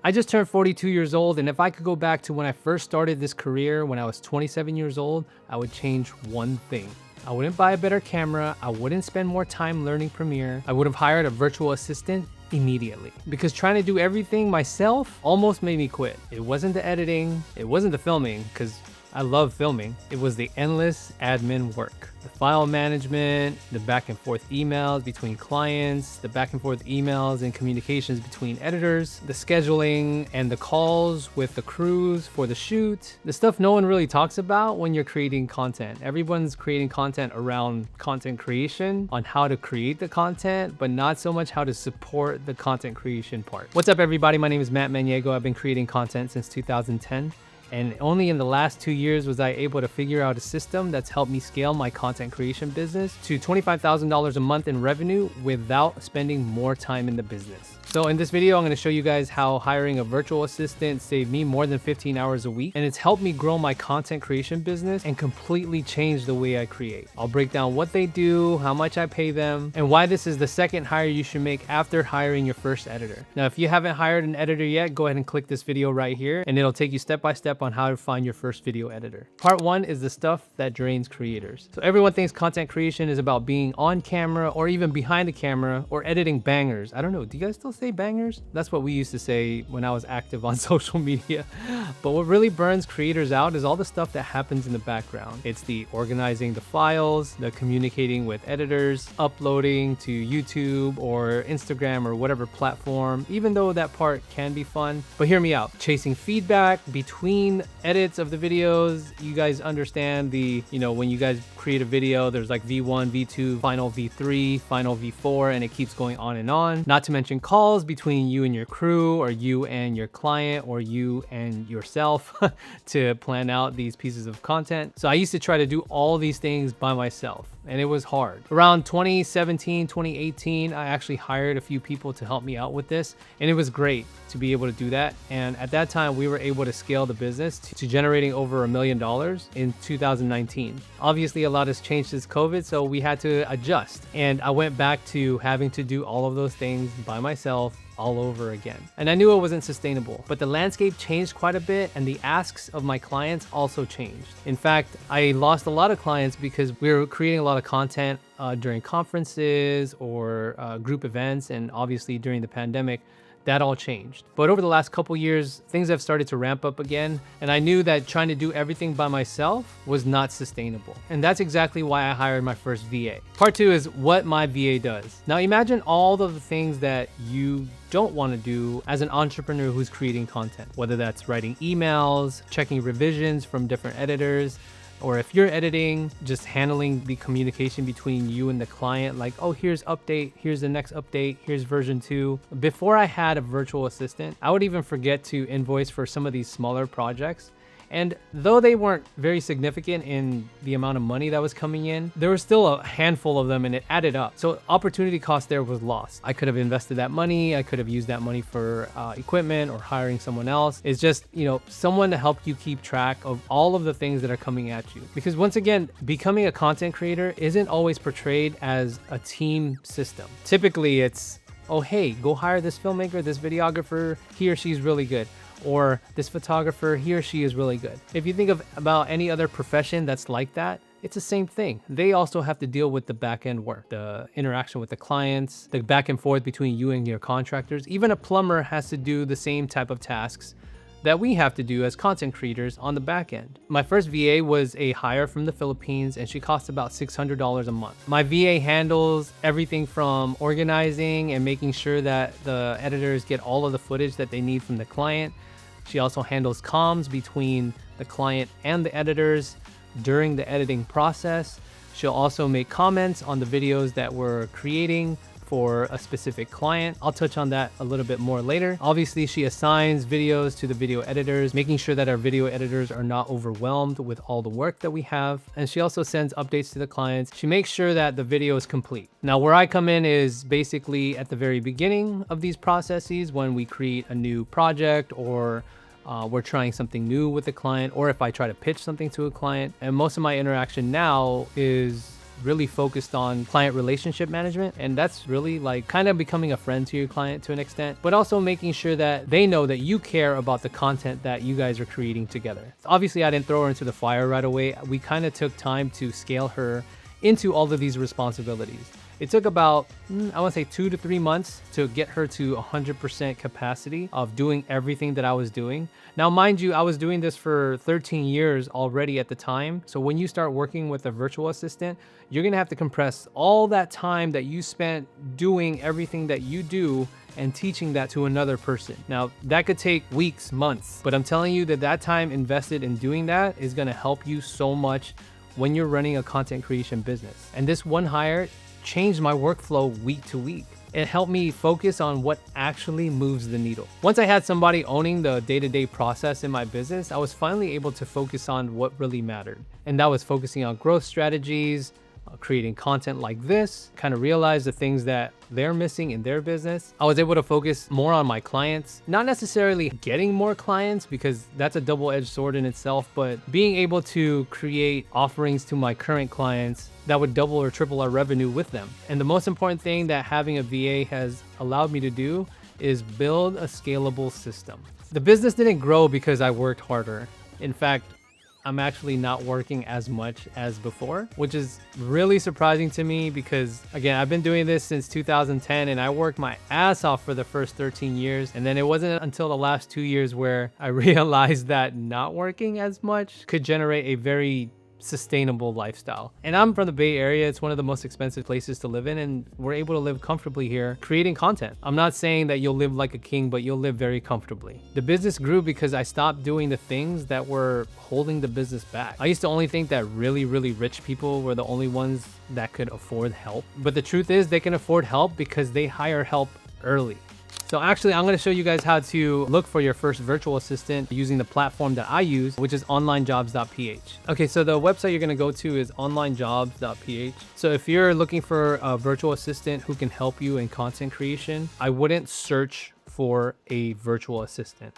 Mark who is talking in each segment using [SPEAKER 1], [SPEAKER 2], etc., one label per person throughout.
[SPEAKER 1] I just turned 42 years old, and if I could go back to when I first started this career when I was 27 years old, I would change one thing. I wouldn't buy a better camera, I wouldn't spend more time learning Premiere, I would have hired a virtual assistant immediately. Because trying to do everything myself almost made me quit. It wasn't the editing, it wasn't the filming, because I love filming. It was the endless admin work. The file management, the back and forth emails between clients, the back and forth emails and communications between editors, the scheduling and the calls with the crews for the shoot, the stuff no one really talks about when you're creating content. Everyone's creating content around content creation, on how to create the content, but not so much how to support the content creation part. What's up, everybody? My name is Matt Maniego. I've been creating content since 2010. And only in the last 2 years was I able to figure out a system that's helped me scale my content creation business to $25,000 a month in revenue without spending more time in the business. So in this video, I'm going to show you guys how hiring a virtual assistant saved me more than 15 hours a week, and it's helped me grow my content creation business and completely change the way I create. I'll break down what they do, how much I pay them, and why this is the second hire you should make after hiring your first editor. Now, if you haven't hired an editor yet, go ahead and click this video right here, and it'll take you step by step on how to find your first video editor. Part 1 is the stuff that drains creators. So everyone thinks content creation is about being on camera or even behind the camera or editing bangers. I don't know, do you guys still say bangers? That's what we used to say when I was active on social media. But what really burns creators out is all the stuff that happens in the background. It's the organizing the files, the communicating with editors, uploading to YouTube or Instagram or whatever platform, even though that part can be fun. But hear me out. Chasing feedback between edits of the videos. You guys understand when you guys create a video, there's like V1, V2, final V3, final V4, and it keeps going on and on. Not to mention calls between you and your crew, or you and your client, or you and yourself to plan out these pieces of content. So I used to try to do all these things by myself, and it was hard. Around 2017, 2018, I actually hired a few people to help me out with this, and it was great to be able to do that. And at that time, we were able to scale the business to generating over $1 million in 2019. Obviously, a lot has changed since COVID, so we had to adjust. And I went back to having to do all of those things by myself all over again. And I knew it wasn't sustainable, but the landscape changed quite a bit, and the asks of my clients also changed. In fact, I lost a lot of clients because we were creating a lot of content during conferences or group events, and obviously during the pandemic, that all changed. But over the last couple years, things have started to ramp up again, and I knew that trying to do everything by myself was not sustainable. And that's exactly why I hired my first VA. Part 2 is what my VA does. Now imagine all of the things that you don't want to do as an entrepreneur who's creating content, whether that's writing emails, checking revisions from different editors, or if you're editing, just handling the communication between you and the client, like, oh, here's update, here's the next update, here's version 2. Before I had a virtual assistant, I would even forget to invoice for some of these smaller projects. And though they weren't very significant in the amount of money that was coming in, there was still a handful of them, and it added up. So opportunity cost there was lost. I could have invested that money. I could have used that money for equipment or hiring someone else. It's just, someone to help you keep track of all of the things that are coming at you. Because once again, becoming a content creator isn't always portrayed as a team system. Typically it's, oh, hey, go hire this filmmaker, this videographer, he or she's really good. Or this photographer, he or she is really good. If you think about any other profession that's like that, it's the same thing. They also have to deal with the back end work, the interaction with the clients, the back and forth between you and your contractors. Even a plumber has to do the same type of tasks that we have to do as content creators on the back end. My first VA was a hire from the Philippines, and she cost about $600 a month. My VA handles everything from organizing and making sure that the editors get all of the footage that they need from the client. She also handles comms between the client and the editors during the editing process. She'll also make comments on the videos that we're creating for a specific client. I'll touch on that a little bit more later. Obviously, she assigns videos to the video editors, making sure that our video editors are not overwhelmed with all the work that we have. And she also sends updates to the clients. She makes sure that the video is complete. Now, where I come in is basically at the very beginning of these processes when we create a new project or we're trying something new with the client, or if I try to pitch something to a client. And most of my interaction now is really focused on client relationship management. And that's really like kind of becoming a friend to your client to an extent, but also making sure that they know that you care about the content that you guys are creating together. Obviously, I didn't throw her into the fire right away. We kind of took time to scale her into all of these responsibilities. It took about, I want to say 2 to 3 months to get her to 100% capacity of doing everything that I was doing. Now, mind you, I was doing this for 13 years already at the time. So when you start working with a virtual assistant, you're going to have to compress all that time that you spent doing everything that you do and teaching that to another person. Now, that could take weeks, months, but I'm telling you that time invested in doing that is going to help you so much when you're running a content creation business. And this one hire changed my workflow week to week. It helped me focus on what actually moves the needle. Once I had somebody owning the day-to-day process in my business, I was finally able to focus on what really mattered. And that was focusing on growth strategies, creating content like this, kind of realize the things that they're missing in their business. I was able to focus more on my clients, not necessarily getting more clients because that's a double-edged sword in itself, but being able to create offerings to my current clients that would double or triple our revenue with them. And the most important thing that having a VA has allowed me to do is build a scalable system. The business didn't grow because I worked harder. In fact, I'm actually not working as much as before, which is really surprising to me because, again, I've been doing this since 2010 and I worked my ass off for the first 13 years. And then it wasn't until the last 2 years where I realized that not working as much could generate a very sustainable lifestyle. And I'm from the Bay Area. It's one of the most expensive places to live in, and we're able to live comfortably here creating content. I'm not saying that you'll live like a king, but you'll live very comfortably. The business grew because I stopped doing the things that were holding the business back. I used to only think that really, really rich people were the only ones that could afford help. But the truth is they can afford help because they hire help early. So actually, I'm going to show you guys how to look for your first virtual assistant using the platform that I use, which is OnlineJobs.ph. Okay, so the website you're going to go to is OnlineJobs.ph. So if you're looking for a virtual assistant who can help you in content creation, I wouldn't search for a virtual assistant.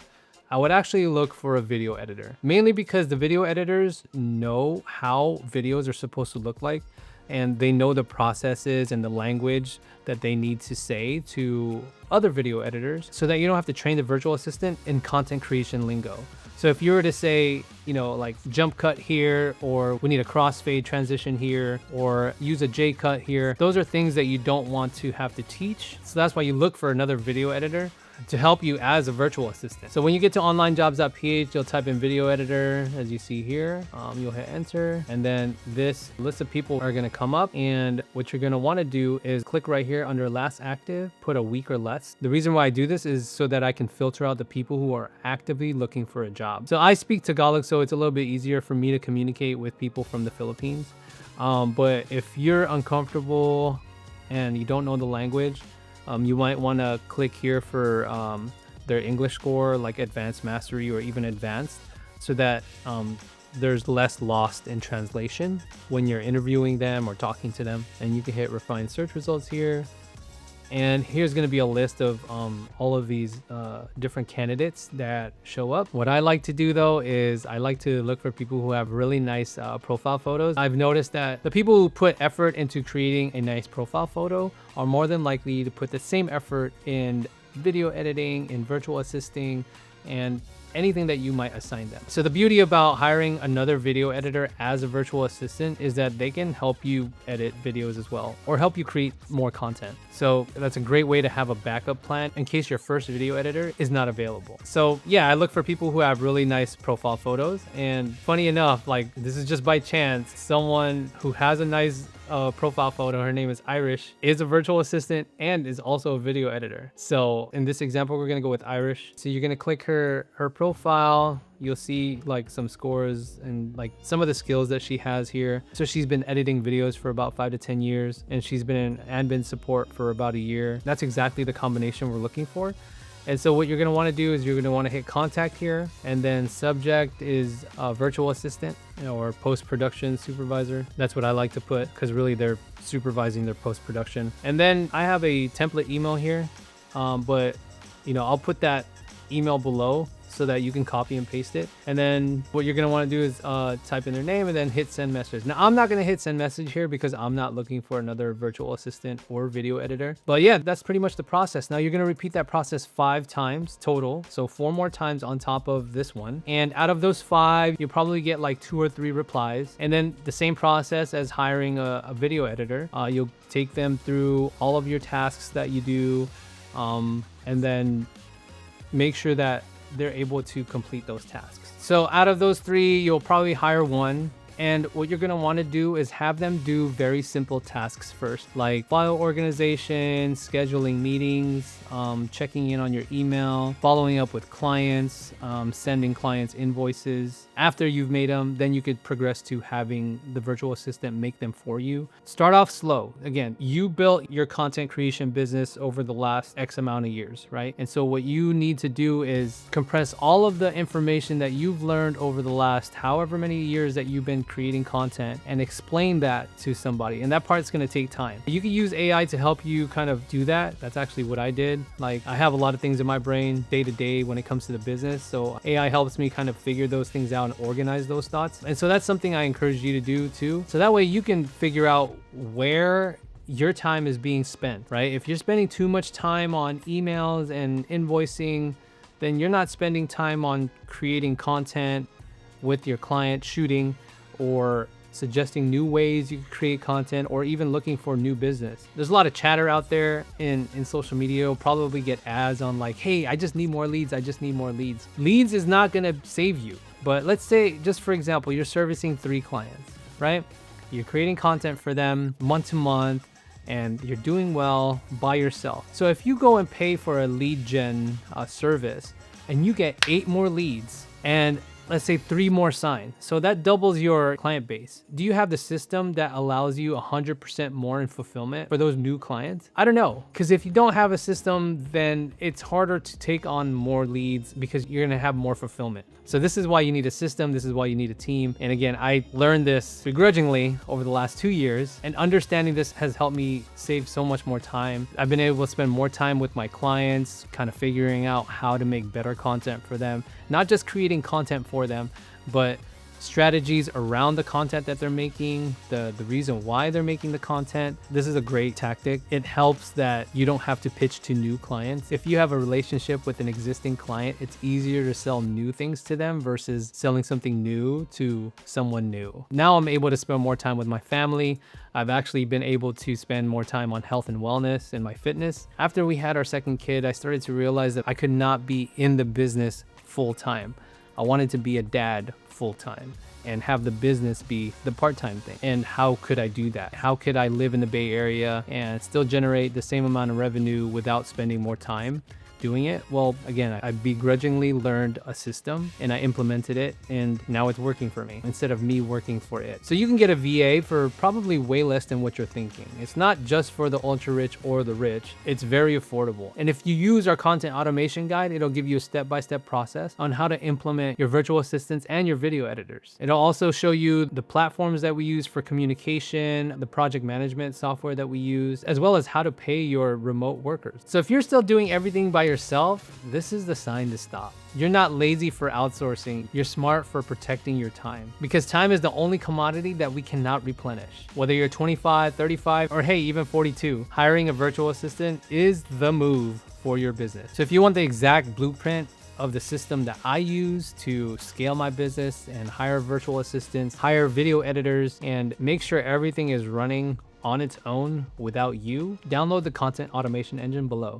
[SPEAKER 1] I would actually look for a video editor, mainly because the video editors know how videos are supposed to look like, and they know the processes and the language that they need to say to other video editors so that you don't have to train the virtual assistant in content creation lingo. So if you were to say, you know, like jump cut here, or we need a crossfade transition here, or use a J cut here, those are things that you don't want to have to teach. So that's why you look for another video editor to help you as a virtual assistant. So when you get to OnlineJobs.ph, you'll type in video editor, as you see here. You'll hit enter, and then this list of people are gonna come up, and what you're gonna wanna do is click right here under last active, put a week or less. The reason why I do this is so that I can filter out the people who are actively looking for a job. So I speak Tagalog, so it's a little bit easier for me to communicate with people from the Philippines. But if you're uncomfortable and you don't know the language, you might want to click here for their English score, like advanced mastery or even advanced, so that there's less lost in translation when you're interviewing them or talking to them. And you can hit refine search results here. And here's going to be a list of all of these different candidates that show up. What I like to do though is I like to look for people who have really nice profile photos. I've noticed that the people who put effort into creating a nice profile photo are more than likely to put the same effort in video editing, in virtual assisting, and anything that you might assign them. So the beauty about hiring another video editor as a virtual assistant is that they can help you edit videos as well, or help you create more content. So that's a great way to have a backup plan in case your first video editor is not available. So yeah, I look for people who have really nice profile photos. And funny enough, like this is just by chance, someone who has a nice profile photo, her name is Irish, is a virtual assistant and is also a video editor. So in this example, we're gonna go with Irish. So you're gonna click her profile. You'll see like some scores and like some of the skills that she has here. So she's been editing videos for about 5 to 10 years, and she's been in admin support for about a year. That's exactly the combination we're looking for. And so what you're going to want to do is you're going to want to hit contact here, and then subject is virtual assistant or post-production supervisor. That's what I like to put because really they're supervising their post-production. And then I have a template email here, but you know, I'll put that email below so that you can copy and paste it. And then what you're going to want to do is type in their name and then hit send message. Now, I'm not going to hit send message here because I'm not looking for another virtual assistant or video editor. But yeah, that's pretty much the process. Now you're going to repeat that process 5 times total. So 4 more times on top of this one. And out of those 5, you'll probably get like 2 or 3 replies. And then the same process as hiring a video editor. You'll take them through all of your tasks that you do, and then make sure that they're able to complete those tasks. So out of those 3, you'll probably hire one. And what you're going to want to do is have them do very simple tasks first, like file organization, scheduling meetings, checking in on your email, following up with clients, sending clients invoices. After you've made them, then you could progress to having the virtual assistant make them for you. Start off slow. Again, you built your content creation business over the last X amount of years, right? And so what you need to do is compress all of the information that you've learned over the last however many years that you've been creating content and explain that to somebody. And that part's going to take time. You can use AI to help you kind of do that. That's actually what I did. Like, I have a lot of things in my brain day to day when it comes to the business. So AI helps me kind of figure those things out and organize those thoughts. And so that's something I encourage you to do too. So that way you can figure out where your time is being spent, right? If you're spending too much time on emails and invoicing, then you're not spending time on creating content with your client, shooting, or suggesting new ways you can create content, or even looking for new business. There's a lot of chatter out there in social media. You'll probably get ads on like, hey, I just need more leads. I just need more leads. Leads is not going to save you. But let's say, just for example, you're servicing 3 clients, right? You're creating content for them month to month, and you're doing well by yourself. So if you go and pay for a lead gen service and you get 8 more leads and let's say 3 more sign, so that doubles your client base. Do you have the system that allows you 100% more in fulfillment for those new clients? I don't know, because if you don't have a system, then it's harder to take on more leads because you're gonna have more fulfillment. So this is why you need a system. This is why you need a team. And again, I learned this begrudgingly over the last 2 years, and understanding this has helped me save so much more time. I've been able to spend more time with my clients, kind of figuring out how to make better content for them, not just creating content for them, but strategies around the content that they're making, the reason why they're making the content. This is a great tactic. It helps that you don't have to pitch to new clients. If you have a relationship with an existing client, it's easier to sell new things to them versus selling something new to someone new. Now I'm able to spend more time with my family. I've actually been able to spend more time on health and wellness and my fitness. After we had our second kid, I started to realize that I could not be in the business full time. I wanted to be a dad full time and have the business be the part-time thing. And how could I do that? How could I live in the Bay Area and still generate the same amount of revenue without spending more time doing it? Well, again, I begrudgingly learned a system and I implemented it, and now it's working for me instead of me working for it. So you can get a VA for probably way less than what you're thinking. It's not just for the ultra rich or the rich. It's very affordable. And if you use our content automation guide, it'll give you a step-by-step process on how to implement your virtual assistants and your video editors. It'll also show you the platforms that we use for communication, the project management software that we use, as well as how to pay your remote workers. So if you're still doing everything by yourself, this is the sign to stop. You're not lazy for outsourcing. You're smart for protecting your time, because time is the only commodity that we cannot replenish. Whether you're 25, 35, or hey, even 42, hiring a virtual assistant is the move for your business. So if you want the exact blueprint of the system that I use to scale my business and hire virtual assistants, hire video editors, and make sure everything is running on its own without you, download the content automation engine below.